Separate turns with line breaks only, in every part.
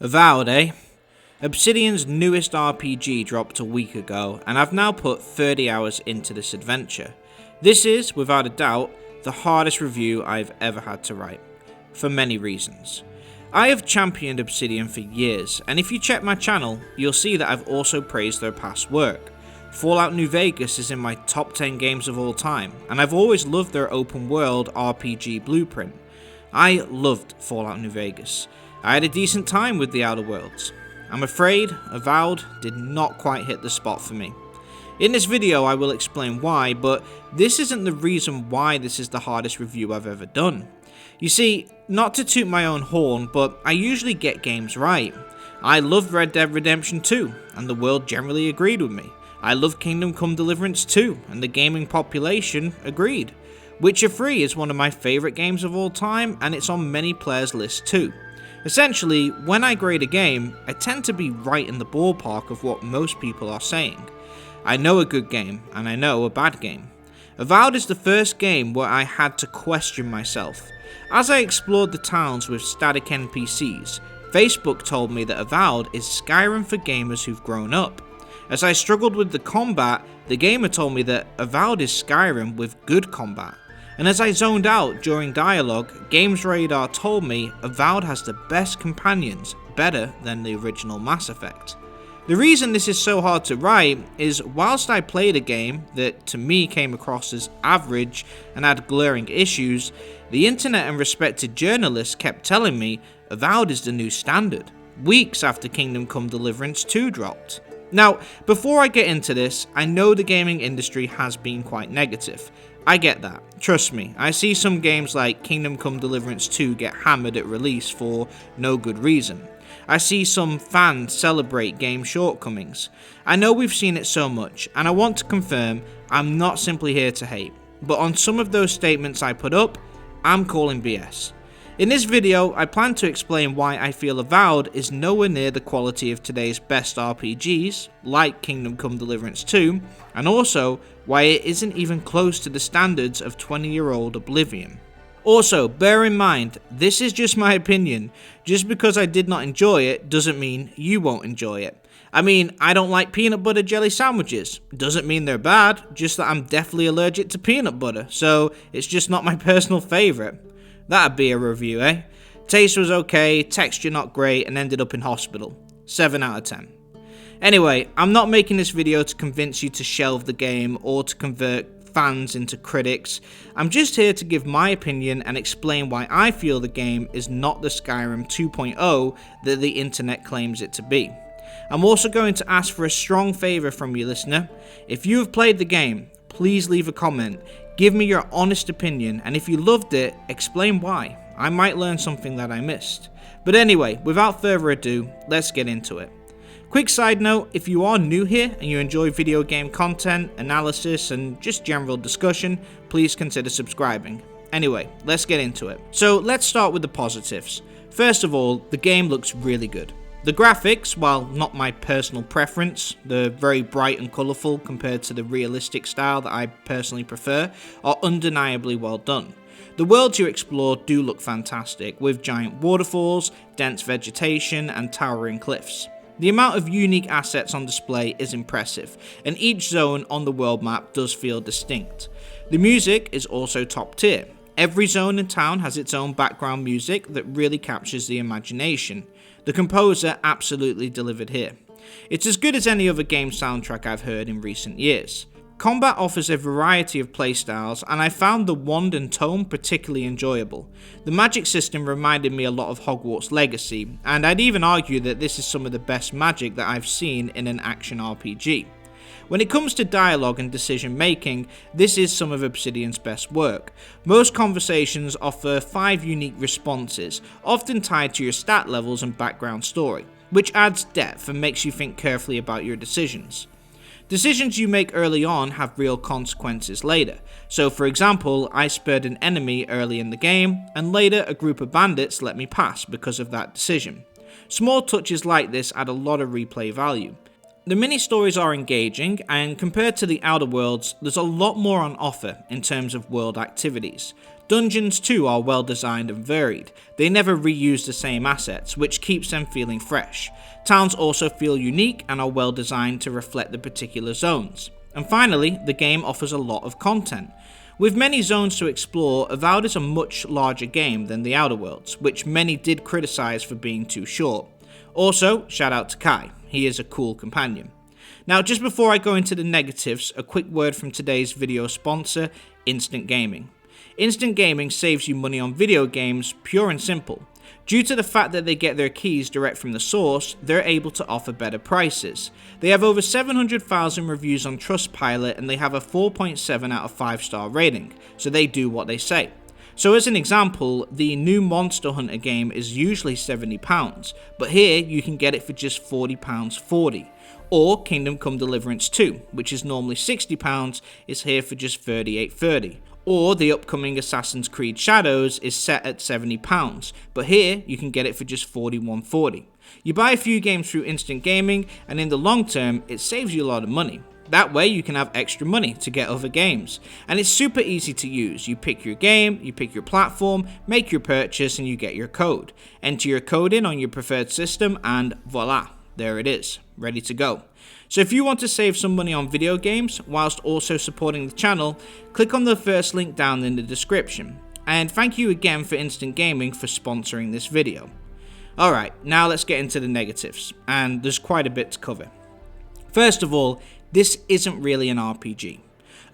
Avowed, eh? Obsidian's newest RPG dropped a week ago, and I've now put 30 hours into this adventure. This is, without a doubt, the hardest review I've ever had to write, for many reasons. I have championed Obsidian for years, and if you check my channel, you'll see that I've also praised their past work. Fallout New Vegas is in my top 10 games of all time, and I've always loved their open world RPG blueprint. I loved Fallout New Vegas. I had a decent time with the Outer Worlds. I'm afraid Avowed did not quite hit the spot for me. In this video I will explain why, but this isn't the reason why this is the hardest review I've ever done. You see, not to toot my own horn, but I usually get games right. I loved Red Dead Redemption 2, and the world generally agreed with me. I love Kingdom Come Deliverance 2, and the gaming population agreed. Witcher 3 is one of my favourite games of all time, and it's on many players' lists too. Essentially, when I grade a game, I tend to be right in the ballpark of what most people are saying. I know a good game, and I know a bad game. Avowed is the first game where I had to question myself. As I explored the towns with static NPCs, Facebook told me that Avowed is Skyrim for gamers who've grown up. As I struggled with the combat, the gamer told me that Avowed is Skyrim with good combat. And as I zoned out during dialogue, Games Radar told me Avowed has the best companions, better than the original Mass Effect. The reason this is so hard to write is whilst I played a game that to me came across as average and had glaring issues, the internet and respected journalists kept telling me Avowed is the new standard, weeks after Kingdom Come Deliverance 2 dropped. Now, before I get into this, I know the gaming industry has been quite negative. I get that, trust me. I see some games like Kingdom Come Deliverance 2 get hammered at release for no good reason. I see some fans celebrate game shortcomings. I know we've seen it so much, and I want to confirm I'm not simply here to hate, but on some of those statements I put up, I'm calling BS. In this video, I plan to explain why I feel Avowed is nowhere near the quality of today's best RPGs, like Kingdom Come Deliverance 2, and also why it isn't even close to the standards of 20-year-old Oblivion. Also, bear in mind, this is just my opinion. Just because I did not enjoy it doesn't mean you won't enjoy it. I mean, I don't like peanut butter jelly sandwiches. Doesn't mean they're bad, just that I'm definitely allergic to peanut butter, so it's just not my personal favourite. That'd be a review, eh? Taste was okay, texture not great, and ended up in hospital. 7 out of 10. Anyway, I'm not making this video to convince you to shelve the game or to convert fans into critics. I'm just here to give my opinion and explain why I feel the game is not the Skyrim 2.0 that the internet claims it to be. I'm also going to ask for a strong favour from you, listener. If you have played the game, please leave a comment. Give me your honest opinion, and if you loved it, explain why. I might learn something that I missed. But anyway, without further ado, let's get into it. Quick side note, if you are new here and you enjoy video game content, analysis, and just general discussion, please consider subscribing. Anyway, let's get into it. So let's start with the positives. First of all, the game looks really good. The graphics, while not my personal preference, they're very bright and colourful compared to the realistic style that I personally prefer, are undeniably well done. The worlds you explore do look fantastic, with giant waterfalls, dense vegetation, and towering cliffs. The amount of unique assets on display is impressive, and each zone on the world map does feel distinct. The music is also top tier. Every zone and town has its own background music that really captures the imagination. The composer absolutely delivered here. It's as good as any other game soundtrack I've heard in recent years. Combat offers a variety of playstyles, and I found the wand and tome particularly enjoyable. The magic system reminded me a lot of Hogwarts Legacy, and I'd even argue that this is some of the best magic that I've seen in an action RPG. When it comes to dialogue and decision making, this is some of Obsidian's best work. Most conversations offer 5 unique responses, often tied to your stat levels and background story, which adds depth and makes you think carefully about your decisions. Decisions you make early on have real consequences later. So for example, I spared an enemy early in the game, and later a group of bandits let me pass because of that decision. Small touches like this add a lot of replay value. The mini-stories are engaging, and compared to the Outer Worlds, there's a lot more on offer in terms of world activities. Dungeons too are well designed and varied. They never reuse the same assets, which keeps them feeling fresh. Towns also feel unique and are well designed to reflect the particular zones. And finally, the game offers a lot of content. With many zones to explore, Avowed is a much larger game than the Outer Worlds, which many did criticize for being too short. Also, shout out to Kai, he is a cool companion. Now, just before I go into the negatives, a quick word from today's video sponsor, Instant Gaming. Instant Gaming saves you money on video games, pure and simple. Due to the fact that they get their keys direct from the source, they're able to offer better prices. They have over 700,000 reviews on Trustpilot and they have a 4.7 out of 5-star rating, so they do what they say. So as an example, the new Monster Hunter game is usually £70, but here you can get it for just £40.40. Or Kingdom Come Deliverance 2, which is normally £60, is here for just £38.30. Or the upcoming Assassin's Creed Shadows is set at £70, but here you can get it for just £41.40. You buy a few games through Instant Gaming, and in the long term, it saves you a lot of money. That way you can have extra money to get other games. And it's super easy to use. You pick your game, you pick your platform, make your purchase, and you get your code. Enter your code in on your preferred system, and voila, there it is, ready to go. So if you want to save some money on video games whilst also supporting the channel, click on the first link down in the description. And thank you again for Instant Gaming for sponsoring this video. Alright, now let's get into the negatives, and there's quite a bit to cover. First of all, this isn't really an RPG.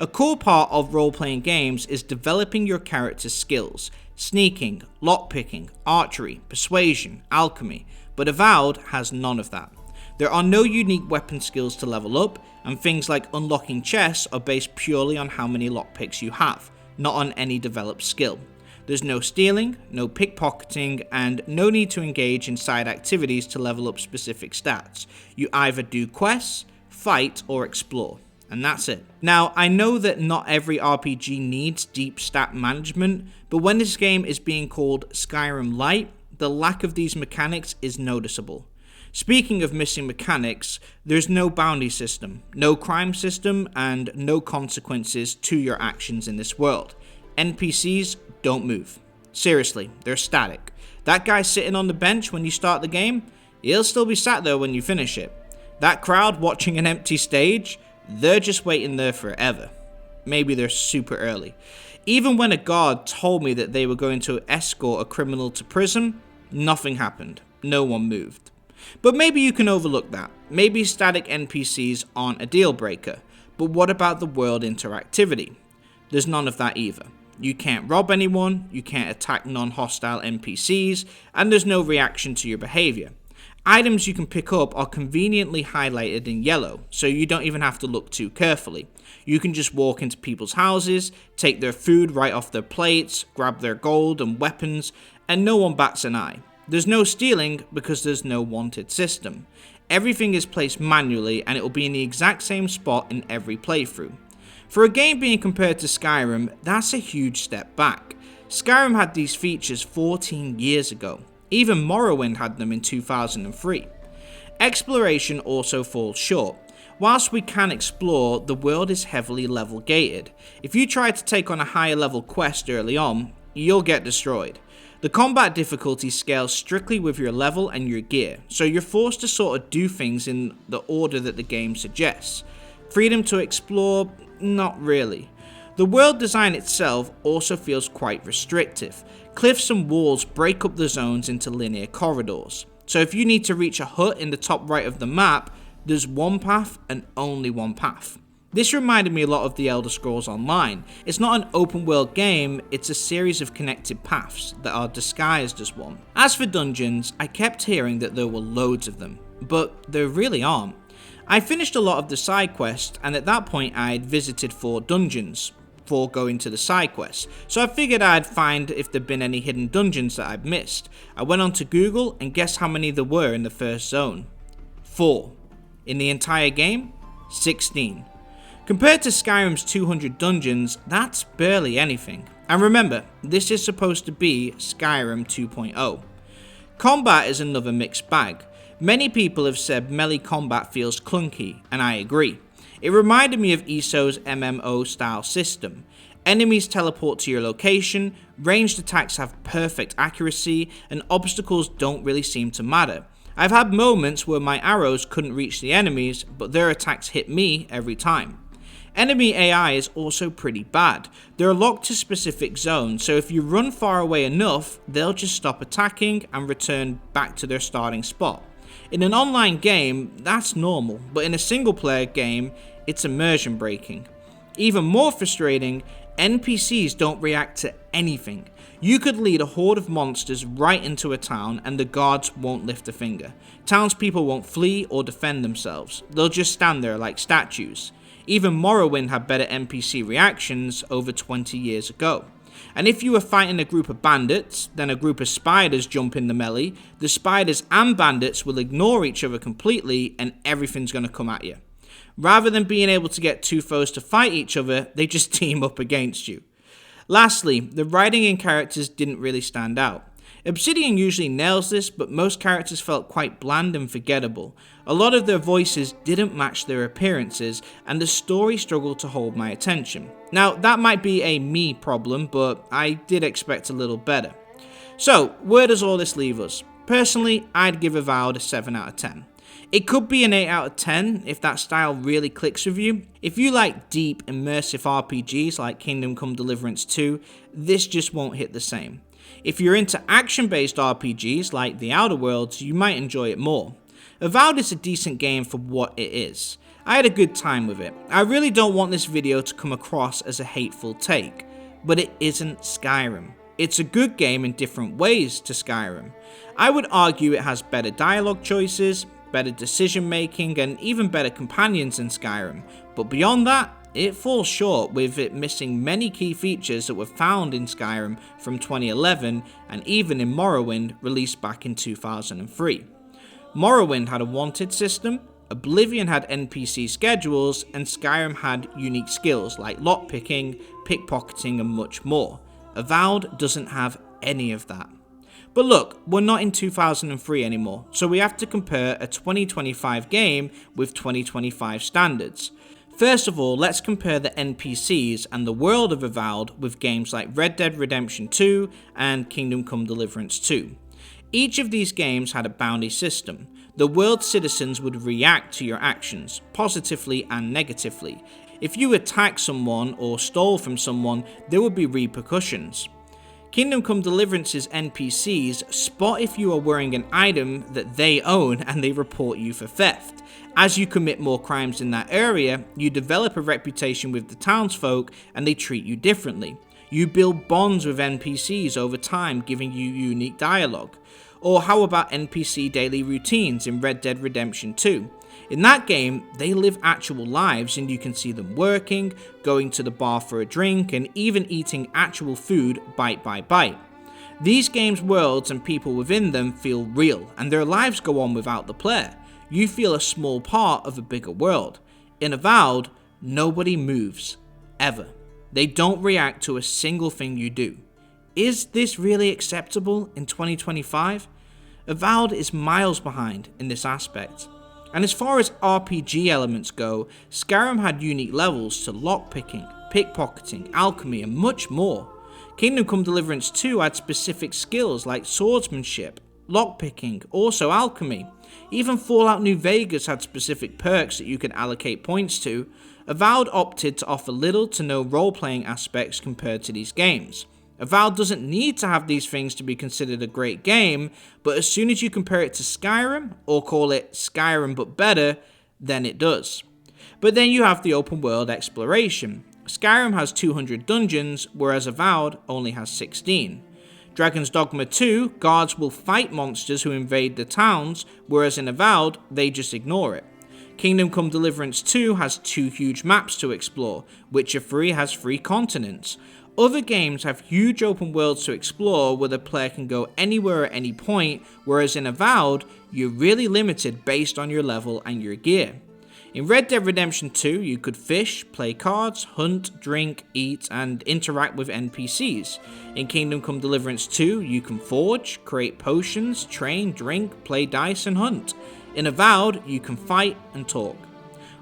A core part of role-playing games is developing your character's skills, sneaking, lockpicking, archery, persuasion, alchemy, but Avowed has none of that. There are no unique weapon skills to level up, and things like unlocking chests are based purely on how many lockpicks you have, not on any developed skill. There's no stealing, no pickpocketing, and no need to engage in side activities to level up specific stats. You either do quests, fight, or explore, and that's it. Now, I know that not every RPG needs deep stat management, but when this game is being called Skyrim Light, the lack of these mechanics is noticeable. Speaking of missing mechanics, there's no bounty system, no crime system, and no consequences to your actions in this world. NPCs don't move. Seriously, they're static. That guy sitting on the bench when you start the game, he'll still be sat there when you finish it. That crowd watching an empty stage, they're just waiting there forever. Maybe they're super early. Even when a guard told me that they were going to escort a criminal to prison, nothing happened. No one moved. But maybe you can overlook that. Maybe static NPCs aren't a deal breaker. But what about the world interactivity? There's none of that either. You can't rob anyone, you can't attack non-hostile NPCs, and there's no reaction to your behavior. Items you can pick up are conveniently highlighted in yellow, so you don't even have to look too carefully. You can just walk into people's houses, take their food right off their plates, grab their gold and weapons, and no one bats an eye. There's no stealing because there's no wanted system. Everything is placed manually and it will be in the exact same spot in every playthrough. For a game being compared to Skyrim, that's a huge step back. Skyrim had these features 14 years ago. Even Morrowind had them in 2003. Exploration also falls short. Whilst we can explore, the world is heavily level gated. If you try to take on a higher level quest early on, you'll get destroyed. The combat difficulty scales strictly with your level and your gear, so you're forced to sort of do things in the order that the game suggests. Freedom to explore? Not really. The world design itself also feels quite restrictive. Cliffs and walls break up the zones into linear corridors. So if you need to reach a hut in the top right of the map, there's one path and only one path. This reminded me a lot of The Elder Scrolls Online. It's not an open world game, it's a series of connected paths that are disguised as one. As for dungeons, I kept hearing that there were loads of them, but there really aren't. I finished a lot of the side quests, and at that point I had visited 4 dungeons before going to the side quests, so I figured I'd find if there'd been any hidden dungeons that I'd missed. I went on to Google and guess how many there were in the first zone? 4. In the entire game? 16. Compared to Skyrim's 200 dungeons, that's barely anything. And remember, this is supposed to be Skyrim 2.0. Combat is another mixed bag. Many people have said melee combat feels clunky, and I agree. It reminded me of ESO's MMO style system. Enemies teleport to your location, ranged attacks have perfect accuracy, and obstacles don't really seem to matter. I've had moments where my arrows couldn't reach the enemies, but their attacks hit me every time. Enemy AI is also pretty bad. They're locked to specific zones, so if you run far away enough, they'll just stop attacking and return back to their starting spot. In an online game, that's normal, but in a single player game, it's immersion breaking. Even more frustrating, NPCs don't react to anything. You could lead a horde of monsters right into a town and the guards won't lift a finger. Townspeople won't flee or defend themselves. They'll just stand there like statues. Even Morrowind had better NPC reactions over 20 years ago. And if you were fighting a group of bandits, then a group of spiders jump in the melee, the spiders and bandits will ignore each other completely and everything's going to come at you. Rather than being able to get two foes to fight each other, they just team up against you. Lastly, the writing and characters didn't really stand out. Obsidian usually nails this, but most characters felt quite bland and forgettable. A lot of their voices didn't match their appearances, and the story struggled to hold my attention. Now, that might be a me problem, but I did expect a little better. So, where does all this leave us? Personally, I'd give Avowed a 7 out of 10. It could be an 8 out of 10 if that style really clicks with you. If you like deep, immersive RPGs like Kingdom Come Deliverance 2, this just won't hit the same. If you're into action-based RPGs like The Outer Worlds, you might enjoy it more. Avowed is a decent game for what it is. I had a good time with it. I really don't want this video to come across as a hateful take, but it isn't Skyrim. It's a good game in different ways to Skyrim. I would argue it has better dialogue choices, better decision making, and even better companions than Skyrim, but beyond that, it falls short, with it missing many key features that were found in Skyrim from 2011 and even in Morrowind, released back in 2003. Morrowind had a wanted system, Oblivion had NPC schedules, and Skyrim had unique skills like lockpicking, pickpocketing, and much more. Avowed doesn't have any of that. But look, we're not in 2003 anymore, so we have to compare a 2025 game with 2025 standards. First of all, let's compare the NPCs and the world of Avowed with games like Red Dead Redemption 2 and Kingdom Come Deliverance 2. Each of these games had a bounty system. The world's citizens would react to your actions, positively and negatively. If you attacked someone or stole from someone, there would be repercussions. Kingdom Come Deliverance's NPCs spot if you are wearing an item that they own and they report you for theft. As you commit more crimes in that area, you develop a reputation with the townsfolk and they treat you differently. You build bonds with NPCs over time, giving you unique dialogue. Or how about NPC daily routines in Red Dead Redemption 2? In that game, they live actual lives and you can see them working, going to the bar for a drink, and even eating actual food bite by bite. These games' worlds and people within them feel real, and their lives go on without the player. You feel a small part of a bigger world. In Avowed, nobody moves. Ever. They don't react to a single thing you do. Is this really acceptable in 2025? Avowed is miles behind in this aspect. And as far as RPG elements go, Skyrim had unique levels to lockpicking, pickpocketing, alchemy, and much more. Kingdom Come Deliverance 2 had specific skills like swordsmanship, lockpicking, also alchemy. Even Fallout New Vegas had specific perks that you could allocate points to. Avowed opted to offer little to no role-playing aspects compared to these games. Avowed doesn't need to have these things to be considered a great game, but as soon as you compare it to Skyrim, or call it Skyrim but better, then it does. But then you have the open world exploration. Skyrim has 200 dungeons, whereas Avowed only has 16. Dragon's Dogma 2, guards will fight monsters who invade the towns, whereas in Avowed, they just ignore it. Kingdom Come Deliverance 2 has 2 huge maps to explore. Witcher 3 has 3 continents. Other games have huge open worlds to explore where the player can go anywhere at any point, whereas in Avowed, you're really limited based on your level and your gear. In Red Dead Redemption 2, you could fish, play cards, hunt, drink, eat, and interact with NPCs. In Kingdom Come Deliverance 2, you can forge, create potions, train, drink, play dice, and hunt. In Avowed, you can fight and talk.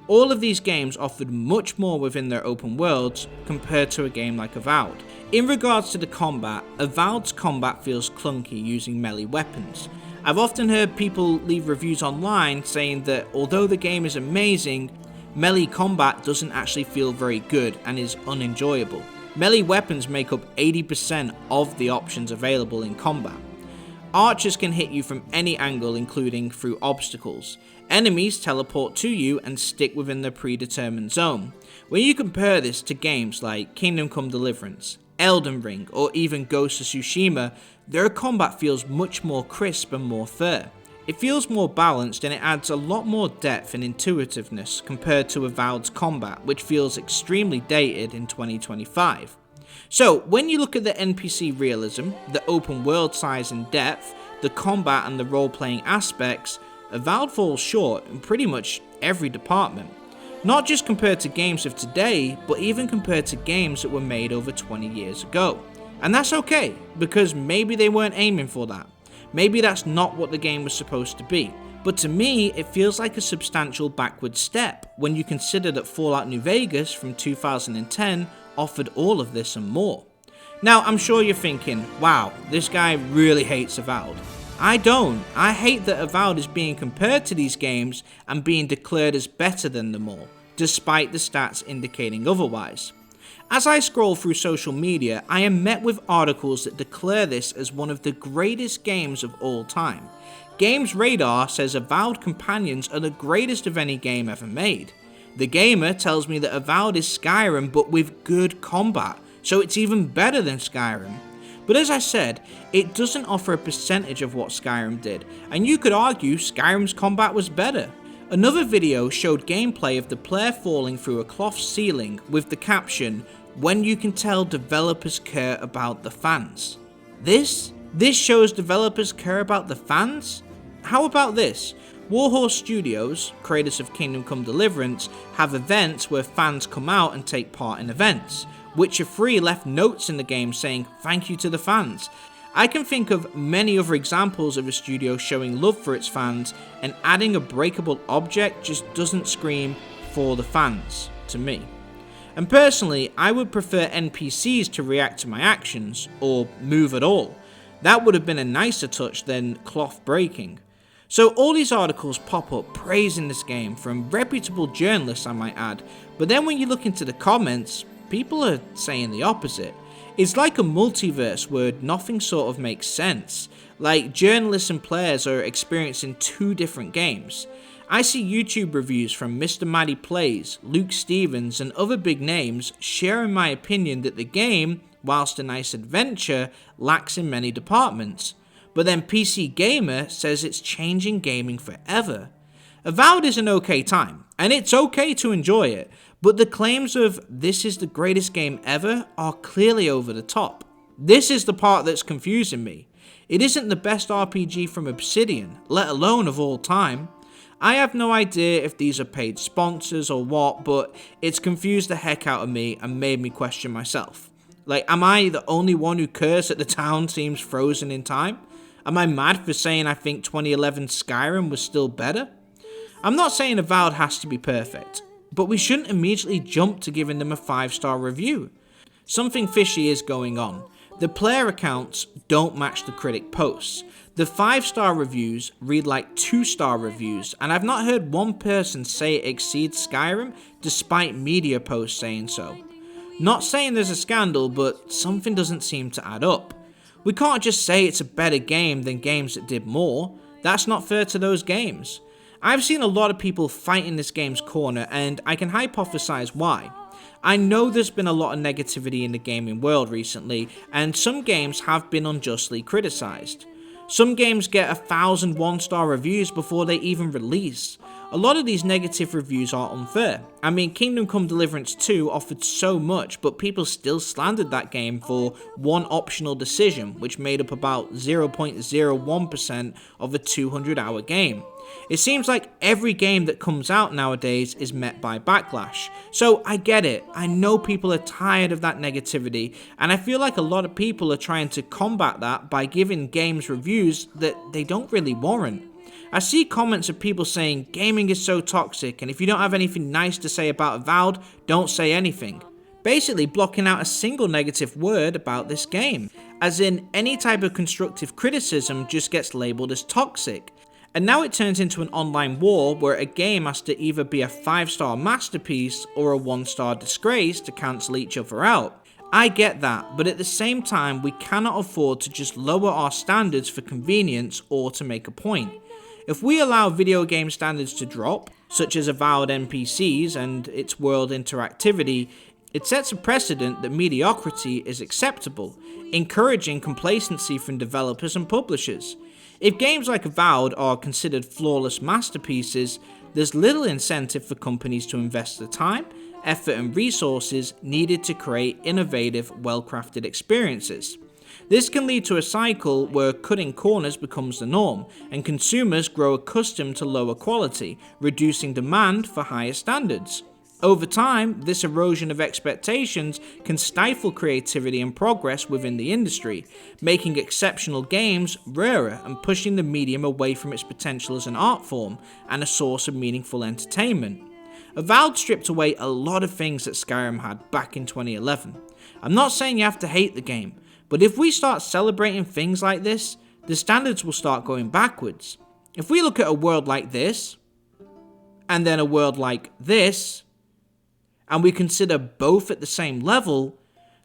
All of these games offered much more within their open worlds compared to a game like Avowed. In regards to the combat, Avowed's combat feels clunky using melee weapons. I've often heard people leave reviews online saying that although the game is amazing, melee combat doesn't actually feel very good and is unenjoyable. Melee weapons make up 80% of the options available in combat. Archers can hit you from any angle, including through obstacles. Enemies teleport to you and stick within the predetermined zone. When you compare this to games like Kingdom Come Deliverance, Elden Ring, or even Ghost of Tsushima, their combat feels much more crisp and more fair. It feels more balanced and it adds a lot more depth and intuitiveness compared to Avowed's combat, which feels extremely dated in 2025. So, when you look at the NPC realism, the open world size and depth, the combat and the role-playing aspects, Avowed falls short in pretty much every department. Not just compared to games of today, but even compared to games that were made over 20 years ago. And that's okay, because maybe they weren't aiming for that. Maybe that's not what the game was supposed to be. But to me, it feels like a substantial backward step when you consider that Fallout New Vegas from 2010 offered all of this and more. Now, I'm sure you're thinking, wow, this guy really hates Avowed. I don't. I hate that Avowed is being compared to these games and being declared as better than them all, despite the stats indicating otherwise. As I scroll through social media, I am met with articles that declare this as one of the greatest games of all time. Games Radar says Avowed companions are the greatest of any game ever made. The Gamer tells me that Avowed is Skyrim but with good combat, so it's even better than Skyrim. But as I said, it doesn't offer a percentage of what Skyrim did, and you could argue Skyrim's combat was better. Another video showed gameplay of the player falling through a cloth ceiling with the caption, "When you can tell developers care about the fans." This shows developers care about the fans? How about this? Warhorse Studios, creators of Kingdom Come Deliverance, have events where fans come out and take part in events. Witcher 3 left notes in the game saying thank you to the fans. I can think of many other examples of a studio showing love for its fans, and adding a breakable object just doesn't scream for the fans to me. And personally, I would prefer NPCs to react to my actions, or move at all. That would have been a nicer touch than cloth breaking. So all these articles pop up praising this game from reputable journalists, I might add, but then when you look into the comments, people are saying the opposite. It's like a multiverse where nothing sort of makes sense. Like journalists and players are experiencing two different games. I see YouTube reviews from Mr. Maddie Plays, Luke Stevens and other big names sharing my opinion that the game, whilst a nice adventure, lacks in many departments. But then PC Gamer says it's changing gaming forever. Avowed is an okay time, and it's okay to enjoy it, but the claims of this is the greatest game ever are clearly over the top. This is the part that's confusing me. It isn't the best RPG from Obsidian, let alone of all time. I have no idea if these are paid sponsors or what, but it's confused the heck out of me and made me question myself. Like, am I the only one who cares that the town seems frozen in time? Am I mad for saying I think 2011 Skyrim was still better? I'm not saying Avowed has to be perfect, but we shouldn't immediately jump to giving them a 5-star review. Something fishy is going on. The player accounts don't match the critic posts. The 5-star reviews read like 2-star reviews, and I've not heard one person say it exceeds Skyrim despite media posts saying so. Not saying there's a scandal, but something doesn't seem to add up. We can't just say it's a better game than games that did more. That's not fair to those games. I've seen a lot of people fighting this game's corner, and I can hypothesize why. I know there's been a lot of negativity in the gaming world recently, and some games have been unjustly criticized. Some games get 1,000 1-star reviews before they even release. A lot of these negative reviews are unfair. I mean, Kingdom Come Deliverance 2 offered so much, but people still slandered that game for one optional decision, which made up about 0.01% of a 200-hour game. It seems like every game that comes out nowadays is met by backlash. So I get it, I know people are tired of that negativity, and I feel like a lot of people are trying to combat that by giving games reviews that they don't really warrant. I see comments of people saying gaming is so toxic, and if you don't have anything nice to say about Avowed, don't say anything. Basically blocking out a single negative word about this game, as in any type of constructive criticism just gets labelled as toxic. And now it turns into an online war where a game has to either be a 5-star masterpiece or a 1-star disgrace to cancel each other out. I get that, but at the same time we cannot afford to just lower our standards for convenience or to make a point. If we allow video game standards to drop, such as Avowed NPCs and its world interactivity, it sets a precedent that mediocrity is acceptable, encouraging complacency from developers and publishers. If games like Avowed are considered flawless masterpieces, there's little incentive for companies to invest the time, effort and resources needed to create innovative, well-crafted experiences. This can lead to a cycle where cutting corners becomes the norm, and consumers grow accustomed to lower quality, reducing demand for higher standards. Over time, this erosion of expectations can stifle creativity and progress within the industry, making exceptional games rarer and pushing the medium away from its potential as an art form and a source of meaningful entertainment. Avowed stripped away a lot of things that Skyrim had back in 2011. I'm not saying you have to hate the game, but if we start celebrating things like this, the standards will start going backwards. If we look at a world like this, and then a world like this, and we consider both at the same level,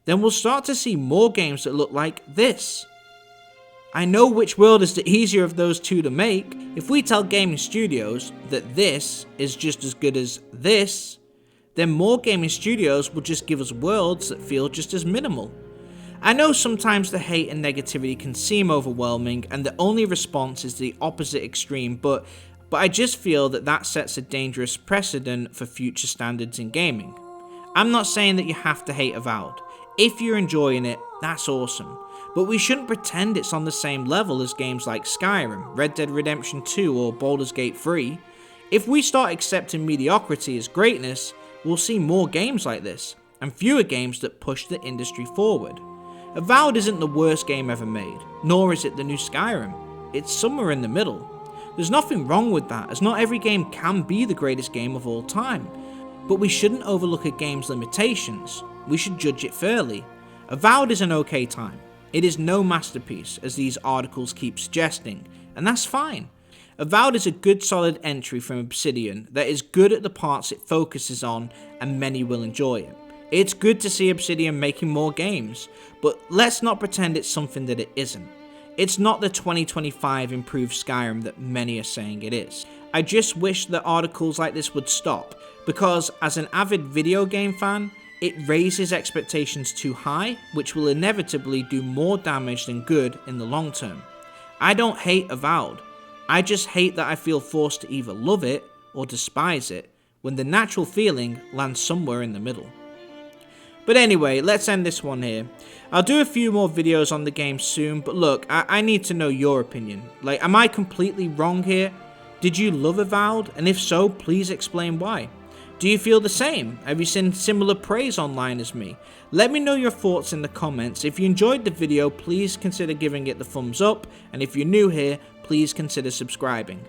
then we'll start to see more games that look like this. I know which world is the easier of those two to make. If we tell gaming studios that this is just as good as this, then more gaming studios will just give us worlds that feel just as minimal. I know sometimes the hate and negativity can seem overwhelming and the only response is the opposite extreme, but I just feel that sets a dangerous precedent for future standards in gaming. I'm not saying that you have to hate Avowed. If you're enjoying it, that's awesome. But we shouldn't pretend it's on the same level as games like Skyrim, Red Dead Redemption 2 or Baldur's Gate 3. If we start accepting mediocrity as greatness, we'll see more games like this, and fewer games that push the industry forward. Avowed isn't the worst game ever made, nor is it the new Skyrim. It's somewhere in the middle. There's nothing wrong with that, as not every game can be the greatest game of all time. But we shouldn't overlook a game's limitations. We should judge it fairly. Avowed is an okay time. It is no masterpiece, as these articles keep suggesting, and that's fine. Avowed is a good solid entry from Obsidian that is good at the parts it focuses on, and many will enjoy it. It's good to see Obsidian making more games, but let's not pretend it's something that it isn't. It's not the 2025 improved Skyrim that many are saying it is. I just wish that articles like this would stop, because as an avid video game fan, it raises expectations too high, which will inevitably do more damage than good in the long term. I don't hate Avowed, I just hate that I feel forced to either love it or despise it, when the natural feeling lands somewhere in the middle. But anyway, let's end this one here. I'll do a few more videos on the game soon, but look, I need to know your opinion. Like, am I completely wrong here? Did you love Avowed? And if so, please explain why. Do you feel the same? Have you seen similar praise online as me? Let me know your thoughts in the comments. If you enjoyed the video, please consider giving it the thumbs up, and if you're new here, please consider subscribing.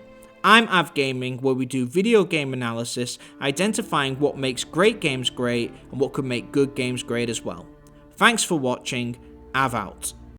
I'm Av Gaming, where we do video game analysis, identifying what makes great games great and what could make good games great as well. Thanks for watching. Av out.